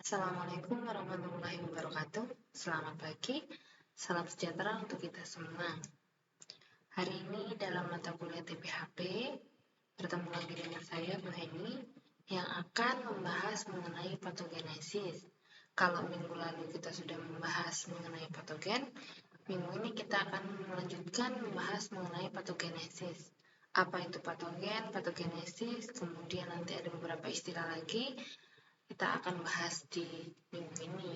Assalamualaikum warahmatullahi wabarakatuh. Selamat pagi, salam sejahtera untuk kita semua. Hari ini dalam mata kuliah TPHP, bertemu lagi dengan saya, Bu Heni, yang akan membahas mengenai patogenesis. Kalau minggu lalu kita sudah membahas mengenai patogen, minggu ini kita akan melanjutkan membahas mengenai patogenesis. Apa itu patogen, patogenesis, kemudian nanti ada beberapa istilah lagi, kita akan bahas di minggu ini.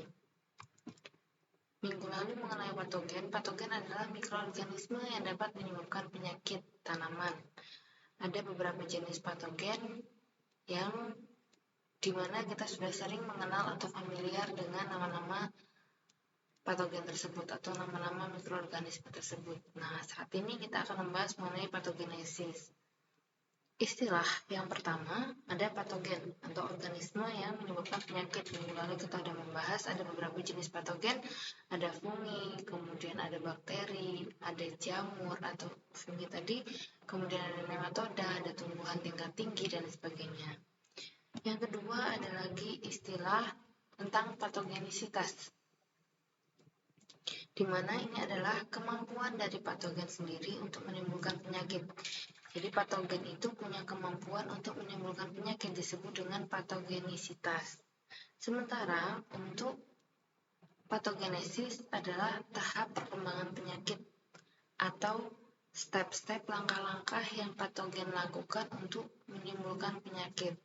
Minggu lalu mengenai patogen, patogen adalah mikroorganisme yang dapat menyebabkan penyakit tanaman. Ada beberapa jenis patogen yang dimana kita sudah sering mengenal atau familiar dengan nama-nama patogen tersebut atau nama-nama mikroorganisme tersebut. Nah, saat ini kita akan membahas mengenai patogenesis. Istilah yang pertama ada patogen atau organisme yang menyebabkan penyakit. Minggu lalu kita sudah membahas ada beberapa jenis patogen, ada fungi, kemudian ada bakteri, ada jamur atau fungi tadi, kemudian ada nematoda, ada tumbuhan tingkat tinggi dan sebagainya. Yang kedua ada lagi istilah tentang patogenisitas, di mana ini adalah kemampuan dari patogen sendiri untuk menimbulkan penyakit. Jadi patogen itu punya kemampuan untuk menimbulkan penyakit disebut dengan patogenisitas. Sementara untuk patogenesis adalah tahap perkembangan penyakit atau step-step langkah-langkah yang patogen lakukan untuk menimbulkan penyakit.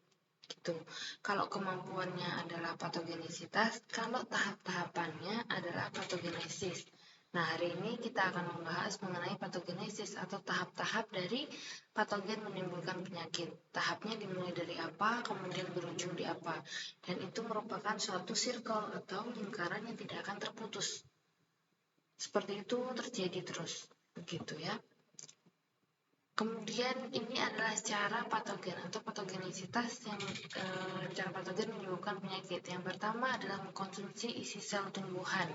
Gitu. Kalau kemampuannya adalah patogenisitas, kalau tahap-tahapannya adalah patogenesis. Nah, hari ini kita akan membahas mengenai patogenesis atau tahap-tahap dari patogen menimbulkan penyakit. Tahapnya dimulai dari apa, kemudian berujung di apa. Dan itu merupakan suatu circle atau lingkaran yang tidak akan terputus. Seperti itu terjadi terus, begitu ya. Kemudian ini adalah cara patogen atau patogenisitas yang cara patogen menyebabkan penyakit. Yang pertama adalah mengkonsumsi isi sel tumbuhan.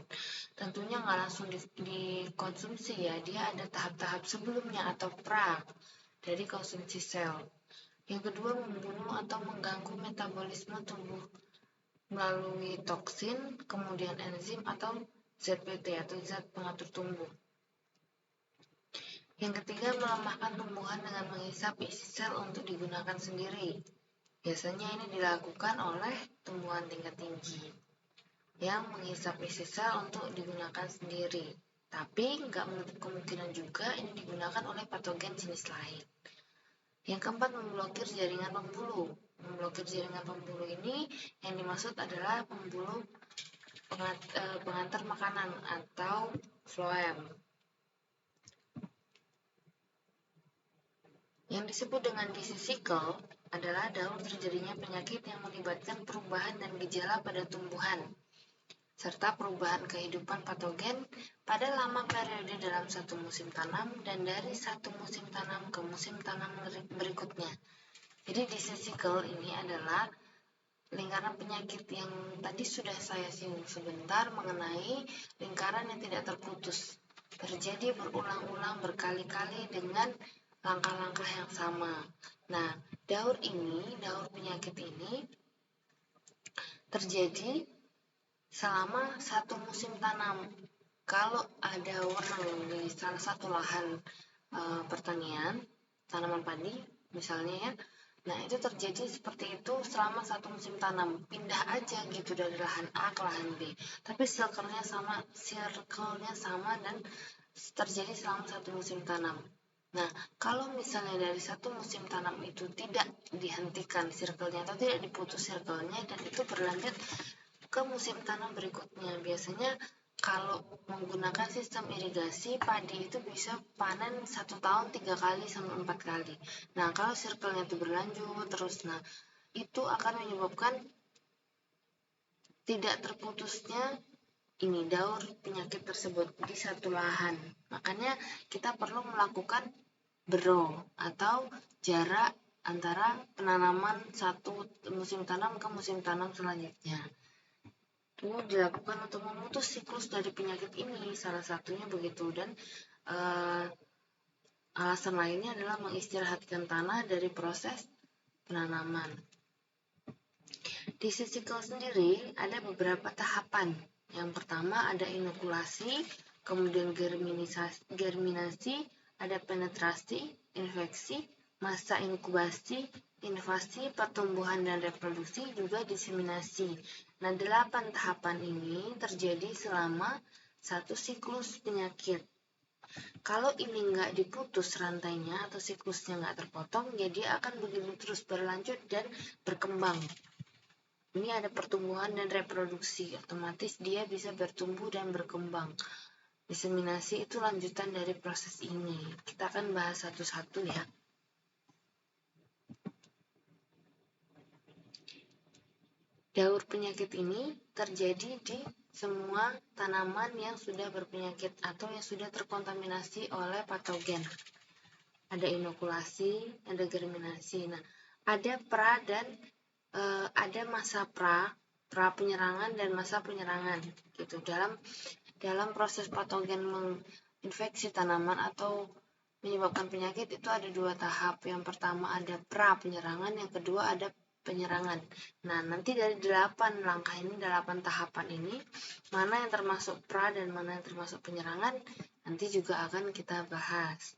Tentunya nggak langsung dikonsumsi ya, dia ada tahap-tahap sebelumnya atau pra dari konsumsi sel. Yang kedua membunuh atau mengganggu metabolisme tubuh melalui toksin, kemudian enzim atau ZPT atau zat pengatur tumbuh. Yang ketiga, melemahkan tumbuhan dengan menghisap isi sel untuk digunakan sendiri. Biasanya ini dilakukan oleh tumbuhan tingkat tinggi yang menghisap isi sel untuk digunakan sendiri. Tapi nggak menutup kemungkinan juga ini digunakan oleh patogen jenis lain. Yang keempat, memblokir jaringan pembuluh. Memblokir jaringan pembuluh ini yang dimaksud adalah pembuluh pengantar makanan atau phloem. Yang disebut dengan disease cycle adalah daur terjadinya penyakit yang melibatkan perubahan dan gejala pada tumbuhan, serta perubahan kehidupan patogen pada lama periode dalam satu musim tanam dan dari satu musim tanam ke musim tanam berikutnya. Jadi disease cycle ini adalah lingkaran penyakit yang tadi sudah saya singgung sebentar mengenai lingkaran yang tidak terputus. Terjadi berulang-ulang berkali-kali dengan langkah-langkah yang sama. Nah, daur penyakit ini terjadi selama satu musim tanam. Kalau ada wenang di salah satu lahan pertanian, tanaman padi misalnya ya, nah itu terjadi seperti itu selama satu musim tanam. Pindah aja gitu dari lahan A ke lahan B, tapi circle-nya sama dan terjadi selama satu musim tanam. Nah, kalau misalnya dari satu musim tanam itu tidak dihentikan circle-nya atau tidak diputus circle-nya dan itu berlanjut ke musim tanam berikutnya, biasanya kalau menggunakan sistem irigasi, padi itu bisa panen 1 tahun 3 kali sampai 4 kali. Nah, kalau circle-nya itu berlanjut terus, nah itu akan menyebabkan tidak terputusnya ini daur penyakit tersebut di satu lahan. Makanya kita perlu melakukan bero atau jarak antara penanaman satu musim tanam ke musim tanam selanjutnya. Itu dilakukan untuk memutus siklus dari penyakit ini, salah satunya begitu. Dan alasan lainnya adalah mengistirahatkan tanah dari proses penanaman. Di sisikal sendiri ada beberapa tahapan. Yang pertama ada inokulasi, kemudian germinasi, ada penetrasi, infeksi, masa inkubasi, invasi, pertumbuhan dan reproduksi, juga diseminasi. Nah, 8 tahapan ini terjadi selama satu siklus penyakit. Kalau ini nggak diputus rantainya atau siklusnya nggak terpotong, ya dia akan begitu terus berlanjut dan berkembang. Ini ada pertumbuhan dan reproduksi, otomatis dia bisa bertumbuh dan berkembang. Diseminasi itu lanjutan dari proses ini. Kita akan bahas satu-satu ya. Daur penyakit ini terjadi di semua tanaman yang sudah berpenyakit atau yang sudah terkontaminasi oleh patogen. Ada inokulasi, ada germinasi. Nah, ada pra dan ada masa pra penyerangan dan masa penyerangan gitu. Dalam proses patogen menginfeksi tanaman atau menyebabkan penyakit itu ada 2 tahap. Yang pertama ada pra penyerangan, yang kedua ada penyerangan. Nah, nanti dari 8 langkah ini, 8 tahapan ini, mana yang termasuk pra dan mana yang termasuk penyerangan, nanti juga akan kita bahas.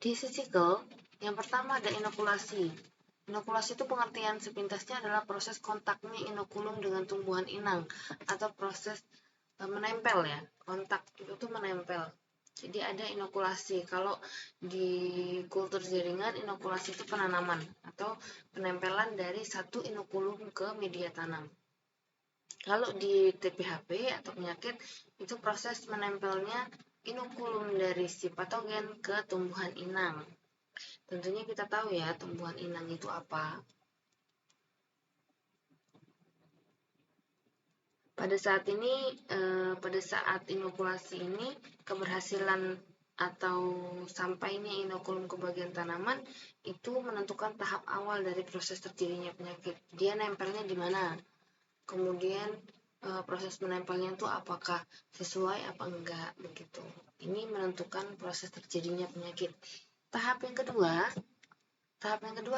Di sisikal, yang pertama ada inokulasi. Inokulasi itu pengertian sepintasnya adalah proses kontaknya inokulum dengan tumbuhan inang atau proses menempel ya. Kontak itu tuh menempel. Jadi ada inokulasi. Kalau di kultur jaringan, inokulasi itu penanaman atau penempelan dari satu inokulum ke media tanam. Kalau di TPHP atau penyakit, itu proses menempelnya inokulum dari si patogen ke tumbuhan inang. Tentunya kita tahu ya tumbuhan inang itu apa. Pada saat inokulasi ini, keberhasilan atau sampainya inokulum ke bagian tanaman itu menentukan tahap awal dari proses terjadinya penyakit. Dia nempelnya di mana? Kemudian proses menempelnya itu apakah sesuai apa enggak begitu. Ini menentukan proses terjadinya penyakit. Tahap yang kedua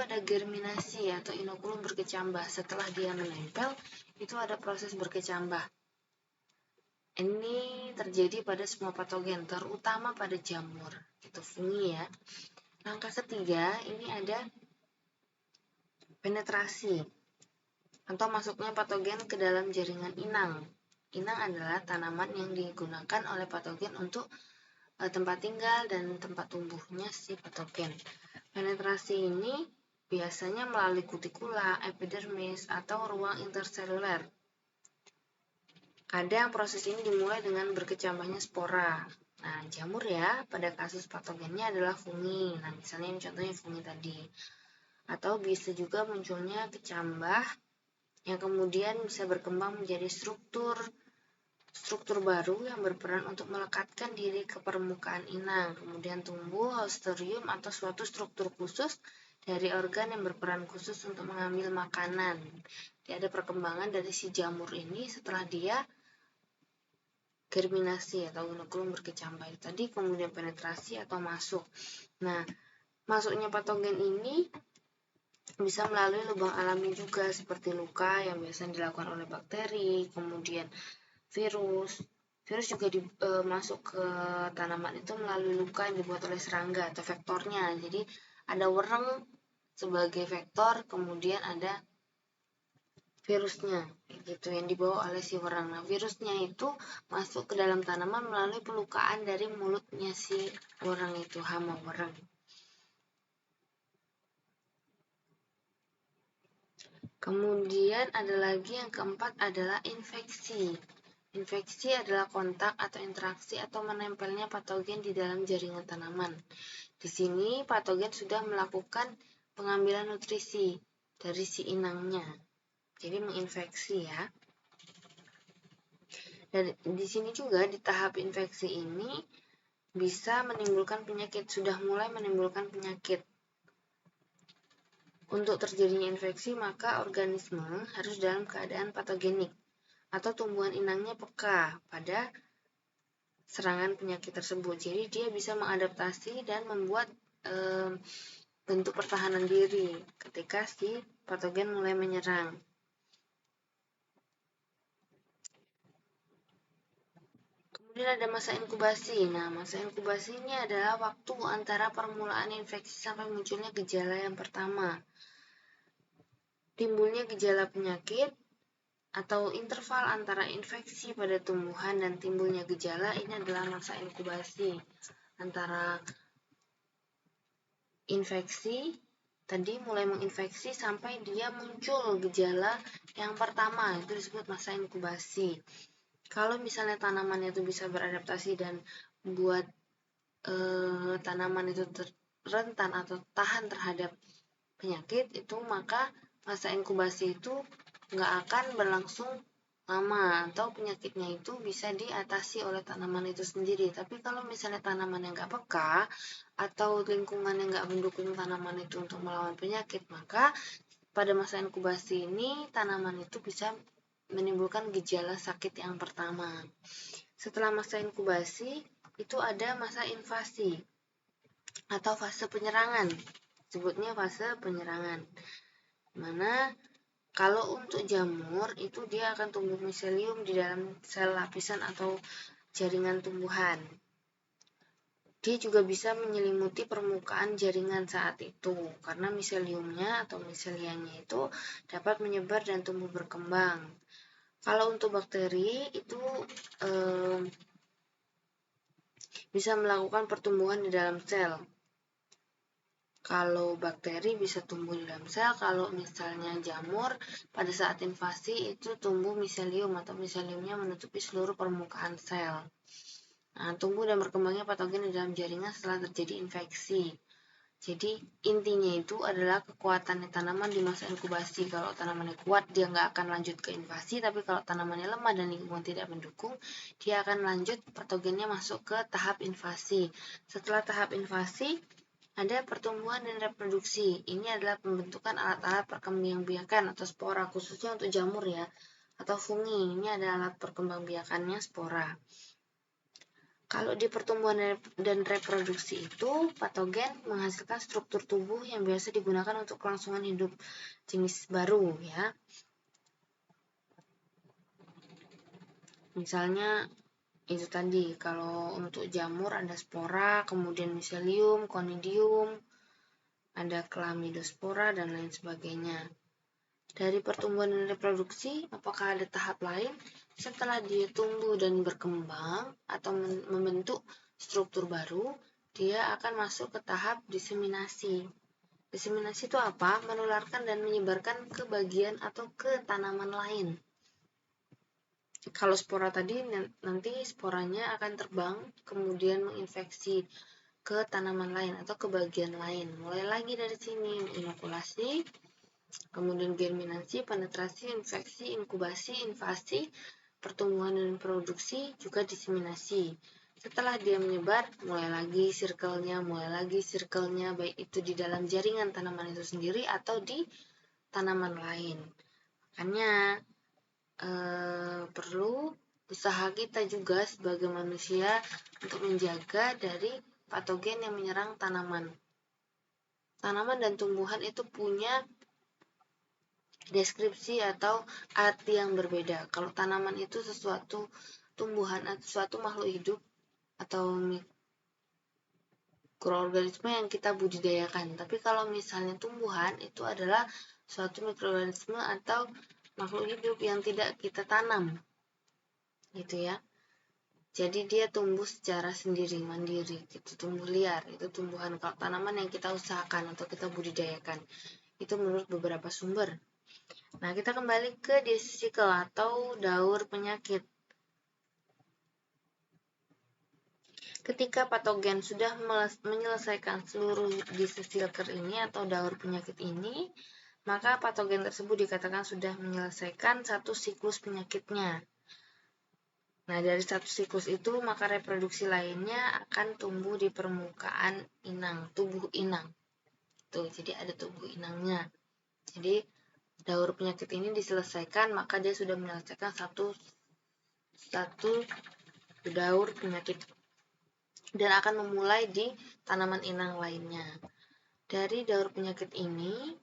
ada germinasi atau inokulum berkecambah. Setelah dia menempel, itu ada proses berkecambah. Ini terjadi pada semua patogen, terutama pada jamur, itu fungi ya. Langkah ketiga, ini ada penetrasi atau masuknya patogen ke dalam jaringan inang. Inang adalah tanaman yang digunakan oleh patogen untuk tempat tinggal dan tempat tumbuhnya si patogen. Penetrasi ini biasanya melalui kutikula, epidermis, atau ruang interseluler. Kadang proses ini dimulai dengan berkecambahnya spora. Nah, jamur ya, pada kasus patogennya adalah fungi. Nah, misalnya ini contohnya fungi tadi. Atau bisa juga munculnya kecambah yang kemudian bisa berkembang menjadi struktur baru yang berperan untuk melekatkan diri ke permukaan inang, kemudian tumbuh haustorium atau suatu struktur khusus dari organ yang berperan khusus untuk mengambil makanan. Jadi ada perkembangan dari si jamur ini setelah dia germinasi atau inokulum berkecambah tadi, kemudian penetrasi atau masuk. Nah, masuknya patogen ini bisa melalui lubang alami juga seperti luka yang biasanya dilakukan oleh bakteri, kemudian virus juga masuk ke tanaman itu melalui luka yang dibuat oleh serangga atau vektornya. Jadi ada wereng sebagai vektor, kemudian ada virusnya gitu yang dibawa oleh si wereng. Nah, virusnya itu masuk ke dalam tanaman melalui pelukaan dari mulutnya si wereng itu, hama wereng. Kemudian ada lagi yang keempat adalah infeksi. Infeksi adalah kontak atau interaksi atau menempelnya patogen di dalam jaringan tanaman. Di sini patogen sudah melakukan pengambilan nutrisi dari si inangnya. Jadi menginfeksi ya. Dan di sini juga di tahap infeksi ini bisa menimbulkan penyakit, sudah mulai menimbulkan penyakit. Untuk terjadinya infeksi, maka organisme harus dalam keadaan patogenik atau tumbuhan inangnya peka pada serangan penyakit tersebut. Jadi dia bisa mengadaptasi dan membuat bentuk pertahanan diri ketika si patogen mulai menyerang. Kemudian ada masa inkubasi. Nah, masa inkubasi ini adalah waktu antara permulaan infeksi sampai munculnya gejala yang pertama. Timbulnya gejala penyakit atau interval antara infeksi pada tumbuhan dan timbulnya gejala ini adalah masa inkubasi. Antara infeksi, tadi mulai menginfeksi sampai dia muncul gejala yang pertama, itu disebut masa inkubasi. Kalau misalnya tanaman itu bisa beradaptasi dan buat tanaman itu rentan atau tahan terhadap penyakit itu, maka masa inkubasi itu nggak akan berlangsung lama atau penyakitnya itu bisa diatasi oleh tanaman itu sendiri. Tapi kalau misalnya tanaman yang nggak peka atau lingkungan yang nggak mendukung tanaman itu untuk melawan penyakit, maka pada masa inkubasi ini tanaman itu bisa menimbulkan gejala sakit yang pertama. Setelah masa inkubasi, itu ada masa invasi atau fase penyerangan. Sebutnya fase penyerangan. Mana kalau untuk jamur, itu dia akan tumbuh miselium di dalam sel lapisan atau jaringan tumbuhan. Dia juga bisa menyelimuti permukaan jaringan saat itu, karena miseliumnya atau miselianya itu dapat menyebar dan tumbuh berkembang. Kalau untuk bakteri itu bisa melakukan pertumbuhan di dalam sel. Kalau bakteri bisa tumbuh di dalam sel, kalau misalnya jamur pada saat invasi itu tumbuh miselium atau miseliumnya menutupi seluruh permukaan sel. Nah, tumbuh dan berkembangnya patogen di dalam jaringan setelah terjadi infeksi. Jadi intinya itu adalah kekuatan tanaman di masa inkubasi. Kalau tanamannya kuat, dia nggak akan lanjut ke invasi. Tapi kalau tanamannya lemah dan lingkungan tidak mendukung, dia akan lanjut patogennya masuk ke tahap invasi. Setelah tahap invasi, ada pertumbuhan dan reproduksi. Ini adalah pembentukan alat-alat perkembangbiakan atau spora, khususnya untuk jamur ya, atau fungi. Ini adalah alat perkembangbiakannya spora. Kalau di pertumbuhan dan reproduksi itu, patogen menghasilkan struktur tubuh yang biasa digunakan untuk kelangsungan hidup jenis baru ya. Misalnya itu tadi, kalau untuk jamur ada spora, kemudian miselium, conidium, ada chlamydospora dan lain sebagainya. Dari pertumbuhan dan reproduksi, apakah ada tahap lain? Setelah dia tumbuh dan berkembang atau membentuk struktur baru, dia akan masuk ke tahap diseminasi. Diseminasi itu apa? Menularkan dan menyebarkan ke bagian atau ke tanaman lain. Kalau spora tadi, nanti sporanya akan terbang, kemudian menginfeksi ke tanaman lain atau ke bagian lain. Mulai lagi dari sini, inokulasi, kemudian germinasi, penetrasi, infeksi, inkubasi, invasi, pertumbuhan dan produksi, juga diseminasi. Setelah dia menyebar, mulai lagi circle-nya, baik itu di dalam jaringan tanaman itu sendiri atau di tanaman lain. Makanya perlu usaha kita juga sebagai manusia untuk menjaga dari patogen yang menyerang tanaman. Tanaman dan tumbuhan itu punya deskripsi atau arti yang berbeda. Kalau tanaman itu sesuatu tumbuhan atau suatu makhluk hidup atau mikroorganisme yang kita budidayakan. Tapi kalau misalnya tumbuhan itu adalah suatu mikroorganisme atau makhluk hidup yang tidak kita tanam. Gitu ya. Jadi dia tumbuh secara sendiri, mandiri, gitu, tumbuh liar. Itu tumbuhan. Kalau tanaman yang kita usahakan atau kita budidayakan. Itu menurut beberapa sumber. Nah, kita kembali ke disease cycle atau daur penyakit. Ketika patogen sudah menyelesaikan seluruh disease cycle ini atau daur penyakit ini, maka patogen tersebut dikatakan sudah menyelesaikan satu siklus penyakitnya. Nah, dari satu siklus itu, maka reproduksi lainnya akan tumbuh di permukaan inang, tubuh inang. Tuh, jadi ada tubuh inangnya. Jadi, daur penyakit ini diselesaikan, maka dia sudah menyelesaikan satu daur penyakit dan akan memulai di tanaman inang lainnya. Dari daur penyakit ini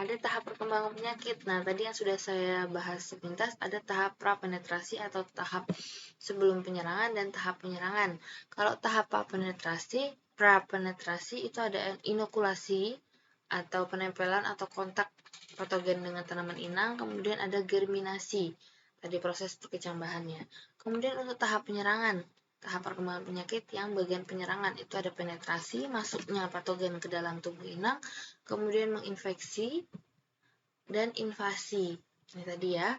Ada tahap perkembangan penyakit. Nah, tadi yang sudah saya bahas sepintas, ada tahap prapenetrasi atau tahap sebelum penyerangan dan tahap penyerangan. Kalau tahap prapenetrasi itu ada inokulasi atau penempelan atau kontak patogen dengan tanaman inang, kemudian ada germinasi, tadi proses perkecambahannya. Kemudian untuk tahap penyerangan, tahap perkembangan penyakit yang bagian penyerangan itu ada penetrasi, masuknya patogen ke dalam tubuh inang, kemudian menginfeksi, dan invasi. Ini tadi ya,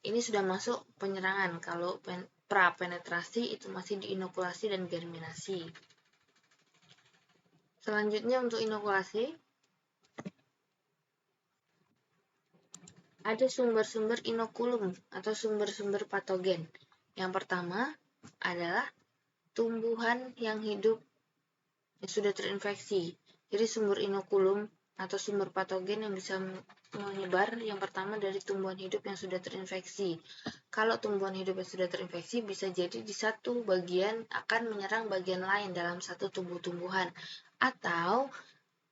ini sudah masuk penyerangan. Kalau prapenetrasi itu masih di inokulasi dan germinasi. Selanjutnya untuk inokulasi, ada sumber-sumber inokulum atau sumber-sumber patogen. Yang pertama adalah tumbuhan yang hidup yang sudah terinfeksi. Jadi sumber inokulum atau sumber patogen yang bisa menyebar yang pertama dari tumbuhan hidup yang sudah terinfeksi. Kalau tumbuhan hidup yang sudah terinfeksi bisa jadi di satu bagian akan menyerang bagian lain dalam satu tumbuh-tumbuhan, atau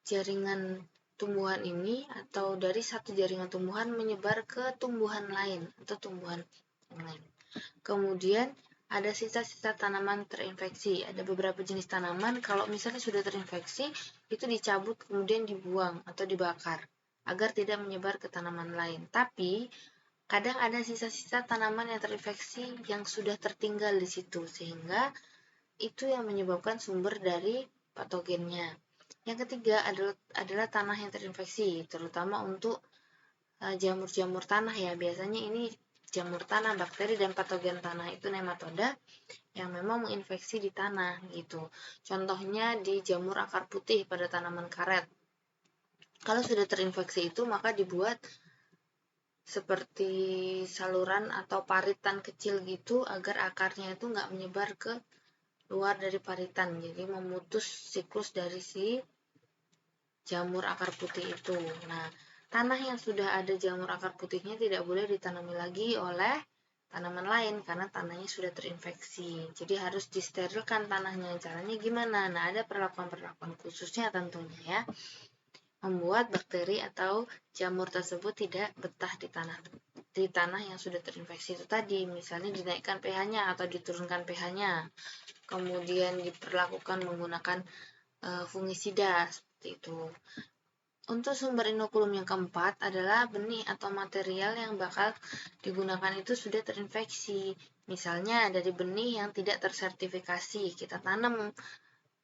jaringan tumbuhan ini atau dari satu jaringan tumbuhan menyebar ke tumbuhan lain atau tumbuhan yang lain. Kemudian ada sisa-sisa tanaman terinfeksi. Ada beberapa jenis tanaman kalau misalnya sudah terinfeksi itu dicabut kemudian dibuang atau dibakar agar tidak menyebar ke tanaman lain. Tapi kadang ada sisa-sisa tanaman yang terinfeksi yang sudah tertinggal di situ sehingga itu yang menyebabkan sumber dari patogennya. Yang ketiga adalah tanah yang terinfeksi, terutama untuk jamur-jamur tanah ya. Biasanya ini jamur tanah, bakteri dan patogen tanah itu nematoda yang memang menginfeksi di tanah gitu. Contohnya di jamur akar putih pada tanaman karet. Kalau sudah terinfeksi itu maka dibuat seperti saluran atau paritan kecil gitu agar akarnya itu nggak menyebar ke luar dari paritan. Jadi memutus siklus dari si jamur akar putih itu. Nah, tanah yang sudah ada jamur akar putihnya tidak boleh ditanami lagi oleh tanaman lain karena tanahnya sudah terinfeksi. Jadi harus disterilkan tanahnya. Caranya gimana? Nah, ada perlakuan-perlakuan khususnya tentunya ya. Membuat bakteri atau jamur tersebut tidak betah di tanah yang sudah terinfeksi itu tadi. Misalnya dinaikkan pH-nya atau diturunkan pH-nya. Kemudian diperlakukan menggunakan fungisida seperti itu. Untuk sumber inokulum yang keempat adalah benih atau material yang bakal digunakan itu sudah terinfeksi. Misalnya dari benih yang tidak tersertifikasi, kita tanam,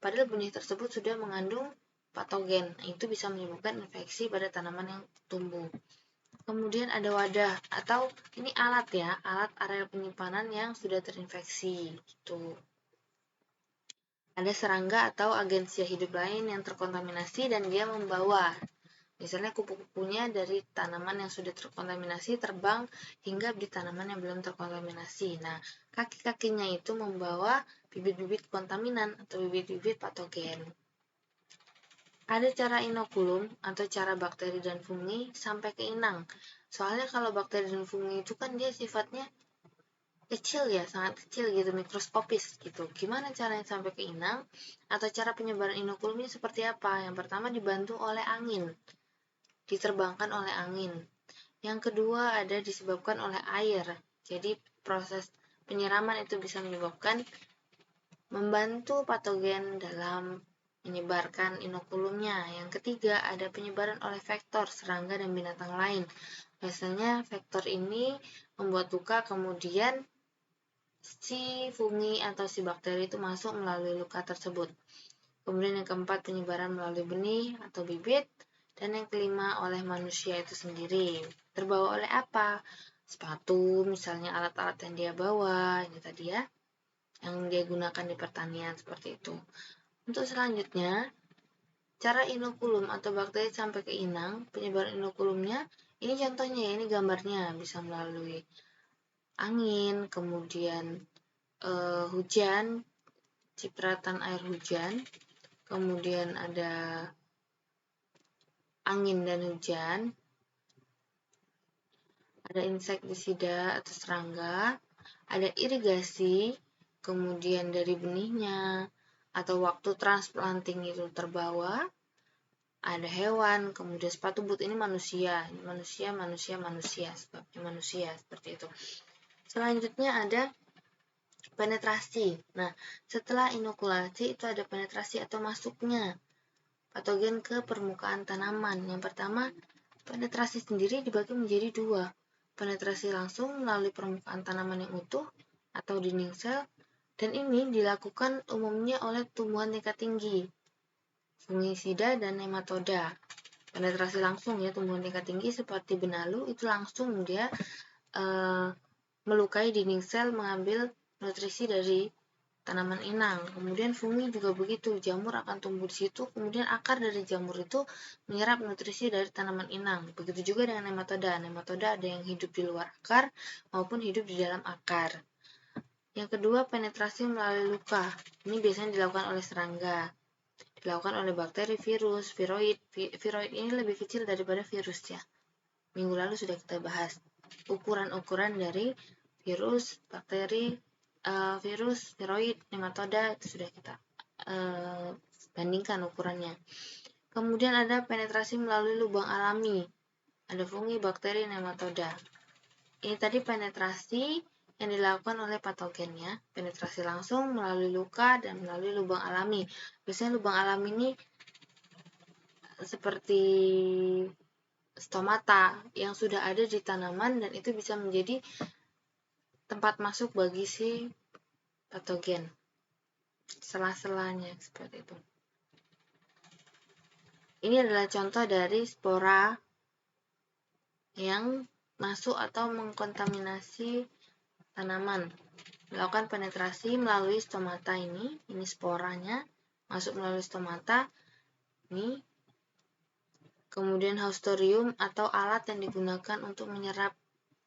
padahal benih tersebut sudah mengandung patogen. Itu bisa menyebabkan infeksi pada tanaman yang tumbuh. Kemudian ada wadah atau ini alat ya, alat area penyimpanan yang sudah terinfeksi. Gitu. Ada serangga atau agensia hidup lain yang terkontaminasi dan dia membawa. Misalnya kupu-kupunya dari tanaman yang sudah terkontaminasi terbang hingga di tanaman yang belum terkontaminasi. Nah, kaki-kakinya itu membawa bibit-bibit kontaminan atau bibit-bibit patogen. Ada cara inokulum atau cara bakteri dan fungi sampai ke inang. Soalnya kalau bakteri dan fungi itu kan dia sifatnya kecil ya, sangat kecil gitu, mikroskopis gitu. Gimana caranya sampai ke inang? Atau cara penyebaran inokulumnya seperti apa? Yang pertama dibantu oleh angin. Diterbangkan oleh angin. Yang kedua ada disebabkan oleh air. Jadi proses penyiraman itu bisa menyebabkan membantu patogen dalam menyebarkan inokulumnya. Yang ketiga ada penyebaran oleh vektor, serangga dan binatang lain. Biasanya vektor ini membuat luka kemudian si fungi atau si bakteri itu masuk melalui luka tersebut. Kemudian yang keempat penyebaran melalui benih atau bibit. Dan yang kelima oleh manusia itu sendiri. Terbawa oleh apa? Sepatu, misalnya alat-alat yang dia bawa, ini tadi ya, yang dia gunakan di pertanian seperti itu. Untuk selanjutnya, cara inokulum atau bakteri sampai ke inang, penyebaran inokulumnya, ini contohnya ya, ini gambarnya, bisa melalui angin, kemudian hujan, cipratan air hujan, kemudian ada angin dan hujan, ada insektisida atau serangga, ada irigasi, kemudian dari benihnya, atau waktu transplanting itu terbawa, ada hewan, kemudian sepatu boot ini manusia, sebabnya manusia seperti itu. Selanjutnya ada penetrasi. Nah, setelah inokulasi itu ada penetrasi atau masuknya patogen ke permukaan tanaman. Yang pertama, penetrasi sendiri dibagi menjadi dua. Penetrasi langsung melalui permukaan tanaman yang utuh atau dinding sel, dan ini dilakukan umumnya oleh tumbuhan tingkat tinggi, fungisida dan nematoda. Penetrasi langsung ya, tumbuhan tingkat tinggi seperti benalu itu langsung dia melukai dinding sel, mengambil nutrisi dari tanaman inang. Kemudian fungi juga begitu, jamur akan tumbuh di situ, kemudian akar dari jamur itu menyerap nutrisi dari tanaman inang. Begitu juga dengan nematoda. Nematoda ada yang hidup di luar akar maupun hidup di dalam akar. Yang kedua, penetrasi melalui luka. Ini biasanya dilakukan oleh serangga, dilakukan oleh bakteri, virus, viroid. Viroid ini lebih kecil daripada virus ya. Minggu lalu sudah kita bahas ukuran-ukuran dari virus, bakteri, virus, viroid, nematoda itu sudah kita bandingkan ukurannya. Kemudian ada penetrasi melalui lubang alami. Ada fungi, bakteri, nematoda. Ini tadi penetrasi yang dilakukan oleh patogennya. Penetrasi langsung melalui luka dan melalui lubang alami. Biasanya lubang alami ini seperti stomata yang sudah ada di tanaman dan itu bisa menjadi tempat masuk bagi si patogen. Sela-selanya seperti itu. Ini adalah contoh dari spora yang masuk atau mengkontaminasi tanaman. Melakukan penetrasi melalui stomata ini sporanya masuk melalui stomata. Ini kemudian haustorium atau alat yang digunakan untuk menyerap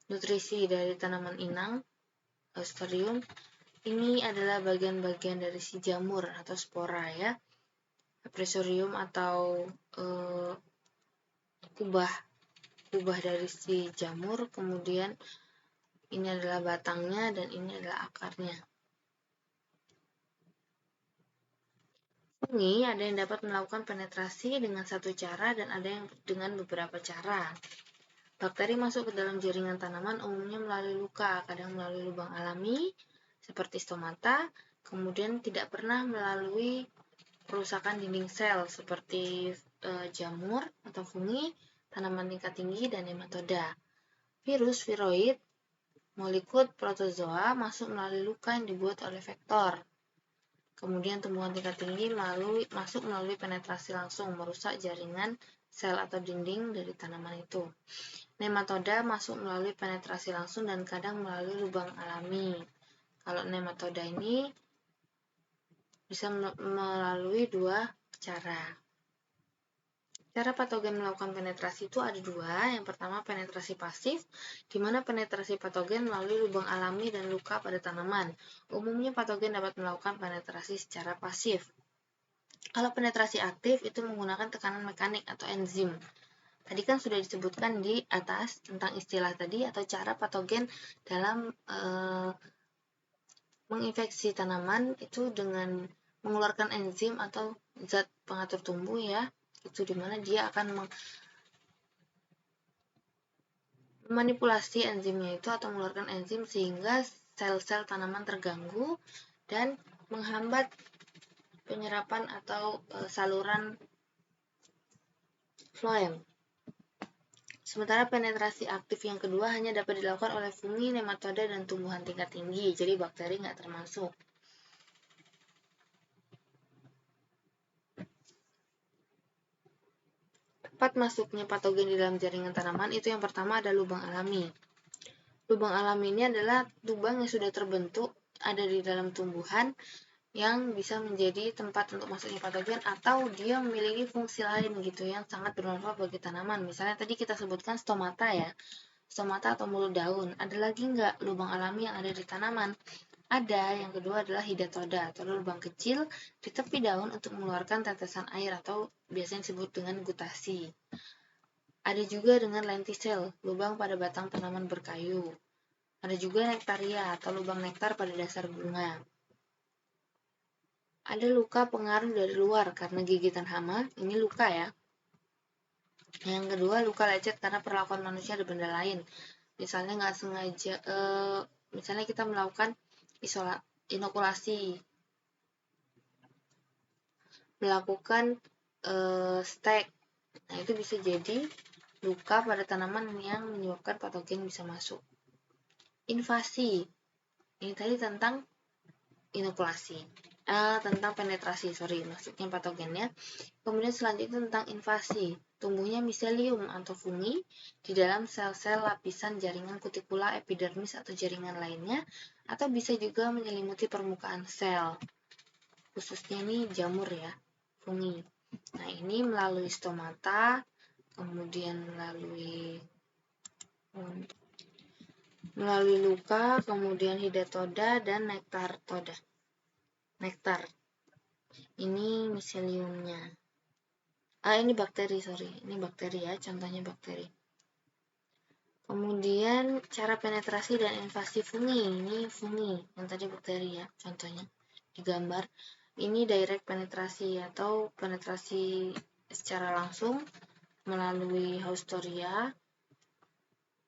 nutrisi dari tanaman inang. Haustorium ini adalah bagian-bagian dari si jamur atau spora ya. Presorium atau kubah dari si jamur, kemudian ini adalah batangnya dan ini adalah akarnya. Fungi ada yang dapat melakukan penetrasi dengan satu cara dan ada yang dengan beberapa cara. Bakteri masuk ke dalam jaringan tanaman umumnya melalui luka, kadang melalui lubang alami seperti stomata, kemudian tidak pernah melalui kerusakan dinding sel seperti jamur atau fungi, tanaman tingkat tinggi, dan nematoda. Virus, viroid, molekul protozoa masuk melalui luka yang dibuat oleh vektor. Kemudian tumbuhan tingkat tinggi masuk melalui penetrasi langsung, merusak jaringan sel atau dinding dari tanaman itu. Nematoda masuk melalui penetrasi langsung dan kadang melalui lubang alami. Kalau nematoda ini bisa melalui dua cara. Cara patogen melakukan penetrasi itu ada dua. Yang pertama penetrasi pasif, di mana penetrasi patogen melalui lubang alami dan luka pada tanaman. Umumnya patogen dapat melakukan penetrasi secara pasif. Kalau penetrasi aktif itu menggunakan tekanan mekanik atau enzim. Tadi kan sudah disebutkan di atas tentang istilah tadi atau cara patogen dalam menginfeksi tanaman itu dengan mengeluarkan enzim atau zat pengatur tumbuh ya. Itu dimana dia akan memanipulasi enzimnya itu atau mengeluarkan enzim sehingga sel-sel tanaman terganggu dan menghambat penyerapan atau saluran floem. Sementara penetrasi aktif yang kedua hanya dapat dilakukan oleh fungi, nematoda, dan tumbuhan tingkat tinggi, jadi bakteri nggak termasuk. Tempat masuknya patogen di dalam jaringan tanaman itu yang pertama ada lubang alami. Lubang alami ini adalah lubang yang sudah terbentuk ada di dalam tumbuhan yang bisa menjadi tempat untuk masuknya patogen atau dia memiliki fungsi lain gitu yang sangat bermanfaat bagi tanaman. Misalnya tadi kita sebutkan stomata ya, stomata atau mulut daun. Ada lagi nggak lubang alami yang ada di tanaman? Ada. Yang kedua adalah hidatoda atau lubang kecil di tepi daun untuk mengeluarkan tetesan air atau biasanya disebut dengan gutasi. Ada juga dengan lenticel, lubang pada batang tanaman berkayu. Ada juga nektaria atau lubang nektar pada dasar bunga. Ada luka pengaruh dari luar karena gigitan hama, ini luka ya. Yang kedua, luka lecet karena perlakuan manusia ada benda lain. Misalnya nggak sengaja, misalnya kita melakukan inokulasi, melakukan stek. Nah, itu bisa jadi luka pada tanaman yang menyebabkan patogen bisa masuk. Invasi. Ini tadi tentang inokulasi. Tentang penetrasi, maksudnya patogennya. Kemudian selanjutnya tentang invasi. Tumbuhnya miselium atau fungi di dalam sel-sel lapisan jaringan kutikula, epidermis, atau jaringan lainnya, atau bisa juga menyelimuti permukaan sel. Khususnya ini jamur ya, fungi. Nah, ini melalui stomata, kemudian melalui luka, kemudian hidatoda, dan nektar. Ini miseliumnya. Ini bakteri, Ini bakteri ya, contohnya bakteri. Kemudian cara penetrasi dan invasi fungi. Ini fungi, yang tadi bakteri ya, contohnya digambar. Ini direct penetrasi atau penetrasi secara langsung melalui Haustoria.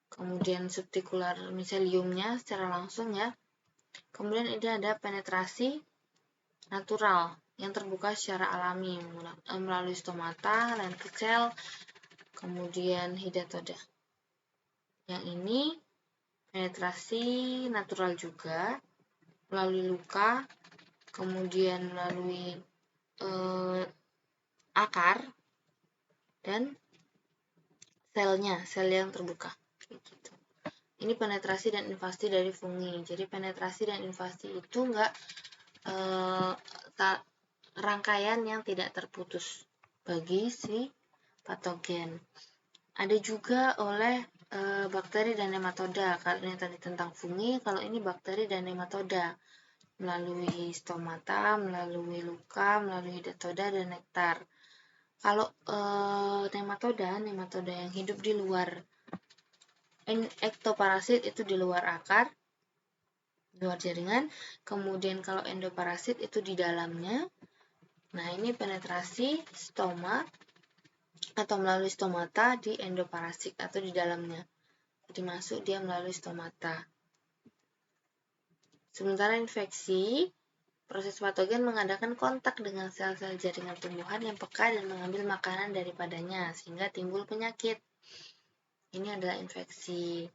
Kemudian subtikular miseliumnya secara langsung ya. Kemudian ini ada penetrasi natural yang terbuka secara alami melalui stomata, lentikel, kemudian hidatoda. Yang ini penetrasi natural juga melalui luka, kemudian melalui akar dan sel yang terbuka. Gitu. Ini penetrasi dan invasi dari fungi. Jadi penetrasi dan invasi itu enggak rangkaian yang tidak terputus bagi si patogen. Ada juga oleh bakteri dan nematoda. Kalau ini tadi tentang fungi, kalau ini bakteri dan nematoda melalui stomata, melalui luka, melalui hidatoda dan nektar. Kalau nematoda yang hidup di luar ektoparasit itu di luar akar, di luar jaringan. Kemudian kalau endoparasit itu di dalamnya. Nah, ini penetrasi stoma atau melalui stomata di endoparasit atau di dalamnya. Jadi masuk dia melalui stomata. Sementara infeksi, proses patogen mengadakan kontak dengan sel-sel jaringan tumbuhan yang peka dan mengambil makanan daripadanya sehingga timbul penyakit. Ini adalah infeksi.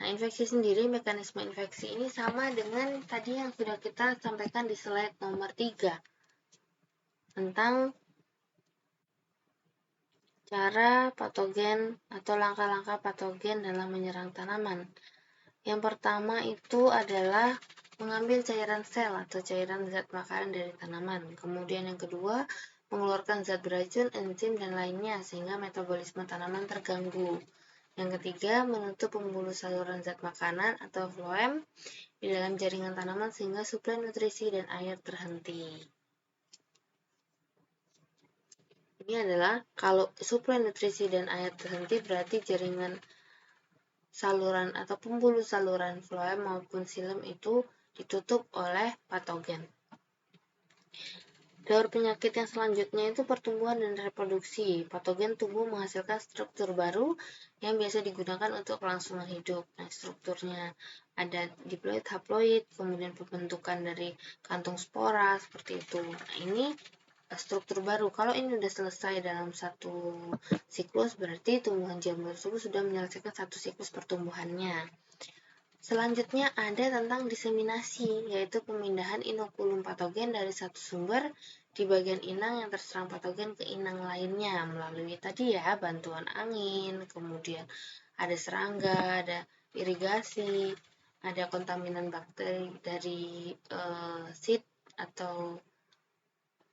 Nah, infeksi sendiri, mekanisme infeksi ini sama dengan tadi yang sudah kita sampaikan di slide nomor 3 tentang cara patogen atau langkah-langkah patogen dalam menyerang tanaman. Yang pertama itu adalah mengambil cairan sel atau cairan zat makanan dari tanaman. Kemudian yang kedua, mengeluarkan zat beracun, enzim, dan lainnya sehingga metabolisme tanaman terganggu. Yang ketiga, menutup pembuluh saluran zat makanan atau floem di dalam jaringan tanaman sehingga suplai nutrisi dan air terhenti. Ini adalah kalau suplai nutrisi dan air terhenti berarti jaringan saluran atau pembuluh saluran floem maupun xilem itu ditutup oleh patogen. Daur penyakit yang selanjutnya itu pertumbuhan dan reproduksi. Patogen tumbuh menghasilkan struktur baru yang biasa digunakan untuk kelangsungan hidup. Nah, strukturnya ada diploid, haploid, kemudian pembentukan dari kantung spora seperti itu. Nah, ini struktur baru. Kalau ini sudah selesai dalam satu siklus, berarti tumbuhan jamur tersebut sudah menyelesaikan satu siklus pertumbuhannya. Selanjutnya ada tentang diseminasi, yaitu pemindahan inokulum patogen dari satu sumber di bagian inang yang terserang patogen ke inang lainnya melalui tadi ya bantuan angin, kemudian ada serangga, ada irigasi, ada kontaminan bakteri dari seed atau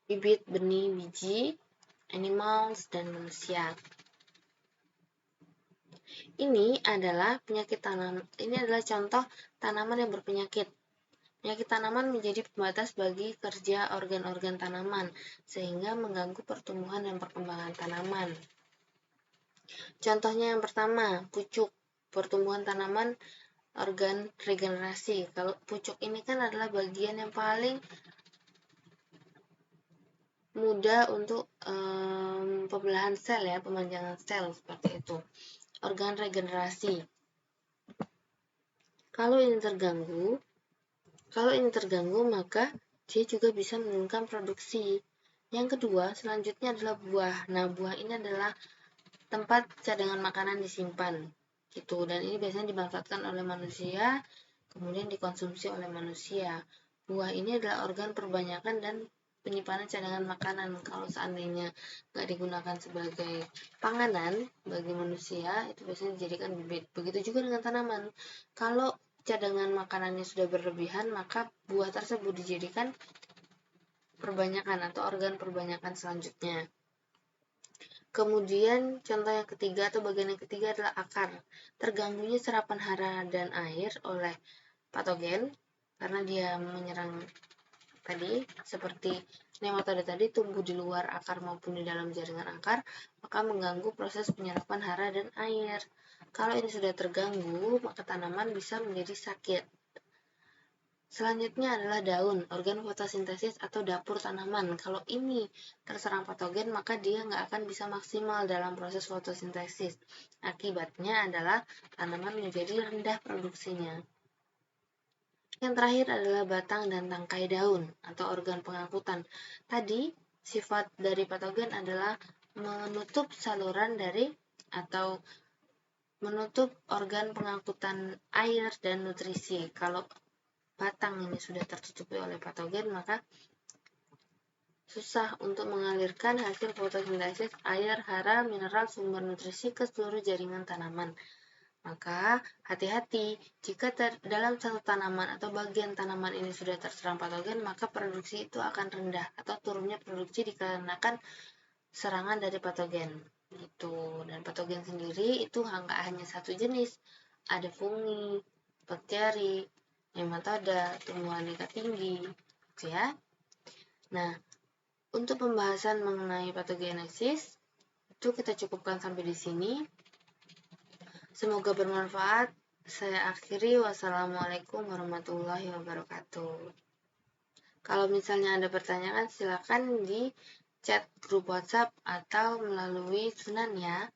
bibit, benih, biji, animals, dan manusia. Ini adalah penyakit tanaman. Ini adalah contoh tanaman yang berpenyakit. Penyakit tanaman menjadi pembatas bagi kerja organ-organ tanaman, sehingga mengganggu pertumbuhan dan perkembangan tanaman. Contohnya yang pertama, pucuk. Pertumbuhan tanaman organ regenerasi. Kalau pucuk ini kan adalah bagian yang paling mudah untuk pembelahan sel ya, pemanjangan sel seperti itu. Organ regenerasi. Kalau ini terganggu maka dia juga bisa menurunkan produksi. Yang kedua, selanjutnya adalah buah. Nah, buah ini adalah tempat cadangan makanan disimpan gitu, dan ini biasanya dimanfaatkan oleh manusia, kemudian dikonsumsi oleh manusia. Buah ini adalah organ perbanyakan dan penyimpanan cadangan makanan. Kalau seandainya nggak digunakan sebagai panganan bagi manusia, itu biasanya dijadikan bibit. Begitu juga dengan tanaman. Kalau cadangan makanannya sudah berlebihan, maka buah tersebut dijadikan perbanyakan atau organ perbanyakan selanjutnya. Kemudian contoh yang ketiga atau bagian yang ketiga adalah akar. Terganggunya serapan hara dan air oleh patogen karena dia menyerang tadi seperti nematode tadi, tumbuh di luar akar maupun di dalam jaringan akar, maka mengganggu proses penyerapan hara dan air. Kalau ini sudah terganggu, maka tanaman bisa menjadi sakit. Selanjutnya adalah daun, organ fotosintesis atau dapur tanaman. Kalau ini terserang patogen, maka dia nggak akan bisa maksimal dalam proses fotosintesis. Akibatnya adalah tanaman menjadi rendah produksinya. Yang terakhir adalah batang dan tangkai daun atau organ pengangkutan. Tadi, sifat dari patogen adalah menutup saluran dari atau menutup organ pengangkutan air dan nutrisi. Kalau batang ini sudah tertutupi oleh patogen, maka susah untuk mengalirkan hasil fotosintesis air, hara, mineral, sumber nutrisi ke seluruh jaringan tanaman. Maka hati-hati, jika dalam satu tanaman atau bagian tanaman ini sudah terserang patogen, maka produksi itu akan rendah atau turunnya produksi dikarenakan serangan dari patogen. Gitu. Dan patogen sendiri itu nggak hanya satu jenis, ada fungi, bakteri, nematoda, tumbuhan tingkat tinggi, gitu ya. Nah, untuk pembahasan mengenai patogenesis itu kita cukupkan sampai di sini. Semoga bermanfaat. Saya akhiri. Wassalamualaikum warahmatullahi wabarakatuh. Kalau misalnya ada pertanyaan, silakan di chat grup WhatsApp atau melalui Sunan ya.